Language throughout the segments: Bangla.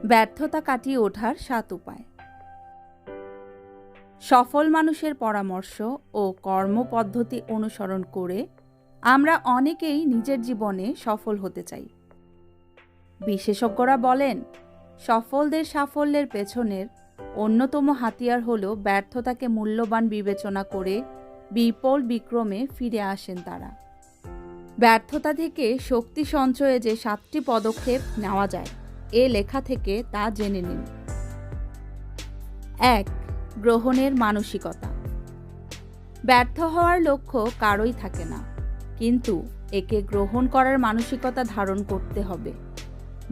ব্যর্থতা কাটিয়ে ওঠার ৭ উপায়। সফল মানুষের পরামর্শ ও কর্মপদ্ধতি অনুসরণ করে আমরা অনেকেই নিজের জীবনে সফল হতে চাই। বিশেষজ্ঞরা বলেন, সফলদের সাফল্যের পেছনের অন্যতম হাতিয়ার হল ব্যর্থতাকে মূল্যবান বিবেচনা করে বিপুল বিক্রমে ফিরে আসেন তারা। ব্যর্থতা থেকে শক্তি সঞ্চয়ে যে 7টি পদক্ষেপ নেওয়া যায়, এ লেখা থেকে তা জেনে নিন। ১. গ্রহণের মানসিকতা। ব্যর্থ হওয়ার লক্ষ্য কারোই থাকে না, কিন্তু একে গ্রহণ করার মানসিকতা ধারণ করতে হবে।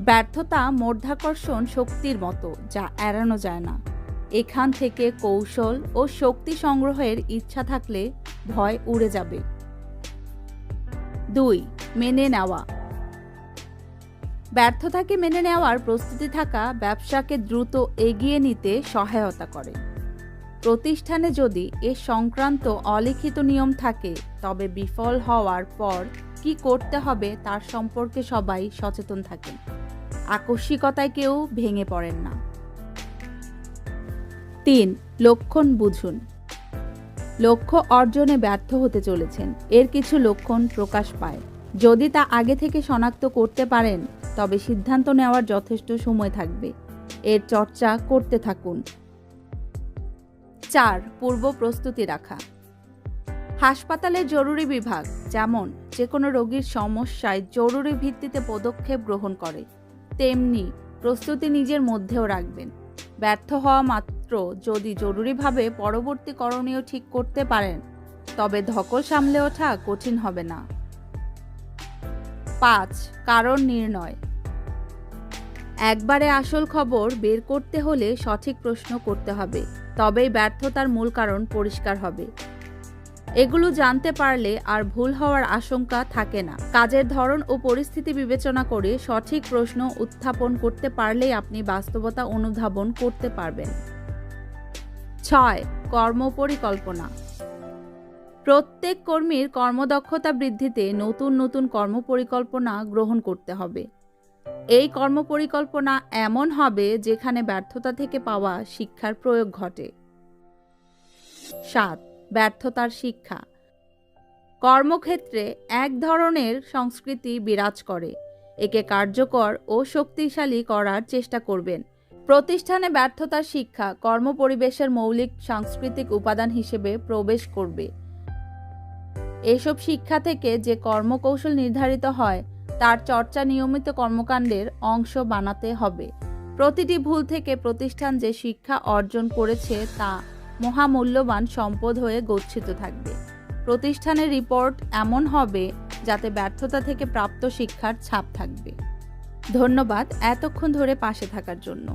ব্যর্থতা মাধ্যাকর্ষণ শক্তির মতো, যা এড়ানো যায় না। এখান থেকে কৌশল ও শক্তি সংগ্রহের ইচ্ছা থাকলে ভয় উড়ে যাবে। ২. মেনে নেওয়া। ব্যর্থতাকে মেনে নেওয়ার প্রস্তুতি থাকা ব্যবসাকে দ্রুত এগিয়ে নিতে সহায়তা করে। প্রতিষ্ঠানে যদি এ সংক্রান্ত অলিখিত নিয়ম থাকে, তবে বিফল হওয়ার পর কি করতে হবে তার সম্পর্কে সবাই সচেতন থাকেন। আকস্মিকতায় কেউ ভেঙে পড়েন না। ৩. লক্ষণ বুঝুন। লক্ষ্য অর্জনে ব্যর্থ হতে চলেছেন, এর কিছু লক্ষণ প্রকাশ পায়। যদি তা আগে থেকে শনাক্ত করতে পারেন, তবে সিদ্ধান্ত নেওয়ার যথেষ্ট সময় থাকবে। এর চর্চা করতে থাকুন। ৪. পূর্ব প্রস্তুতি রাখা। হাসপাতালের জরুরি বিভাগ যেমন যে কোনো রোগীর সমস্যায় জরুরি ভিত্তিতে পদক্ষেপ গ্রহণ করে, তেমনি প্রস্তুতি নিজের মধ্যেও রাখবেন। ব্যর্থ হওয়া মাত্র যদি জরুরিভাবে পরবর্তী করণীয় ঠিক করতে পারেন, তবে ধকল সামলে ওঠা কঠিন হবে না। ৫. কারণ নির্ণয়। একবারে আসল খবর বের করতে হলে সঠিক প্রশ্ন করতে হবে, তবেই ব্যর্থতার মূল কারণ পরিষ্কার হবে। এগুলো জানতে পারলে আর ভুল হওয়ার আশঙ্কা থাকে না। কাজের ধরন ও পরিস্থিতি বিবেচনা করে সঠিক প্রশ্ন উত্থাপন করতে পারলেই আপনি বাস্তবতা অনুধাবন করতে পারবেন। ৬. কর্মপরিকল্পনা। প্রত্যেক কর্মীর কর্মদক্ষতা বৃদ্ধিতে নতুন নতুন কর্মপরিকল্পনা গ্রহণ করতে হবে। এই কর্মপরিকল্পনা এমন হবে যেখানে ব্যর্থতা থেকে পাওয়া শিক্ষার প্রয়োগ ঘটে। ৭. ব্যর্থতার শিক্ষা। কর্মক্ষেত্রে এক ধরনের সংস্কৃতি বিরাজ করে, একে কার্যকর ও শক্তিশালী করার চেষ্টা করবেন। প্রতিষ্ঠানে ব্যর্থতার শিক্ষা কর্মপরিবেশের মৌলিক সাংস্কৃতিক উপাদান হিসেবে প্রবেশ করবে। এসব শিক্ষা থেকে যে কর্মকৌশল নির্ধারিত হয়, তার চর্চা নিয়মিত কর্মকাণ্ডের অংশ বানাতে হবে। প্রতিটি ভুল থেকে প্রতিষ্ঠান যে শিক্ষা অর্জন করেছে তা মহামূল্যবান সম্পদ হয়ে গচ্ছিত থাকবে। প্রতিষ্ঠানের রিপোর্ট এমন হবে যাতে ব্যর্থতা থেকে প্রাপ্ত শিক্ষার ছাপ থাকবে। ধন্যবাদ এতক্ষণ ধরে পাশে থাকার জন্য।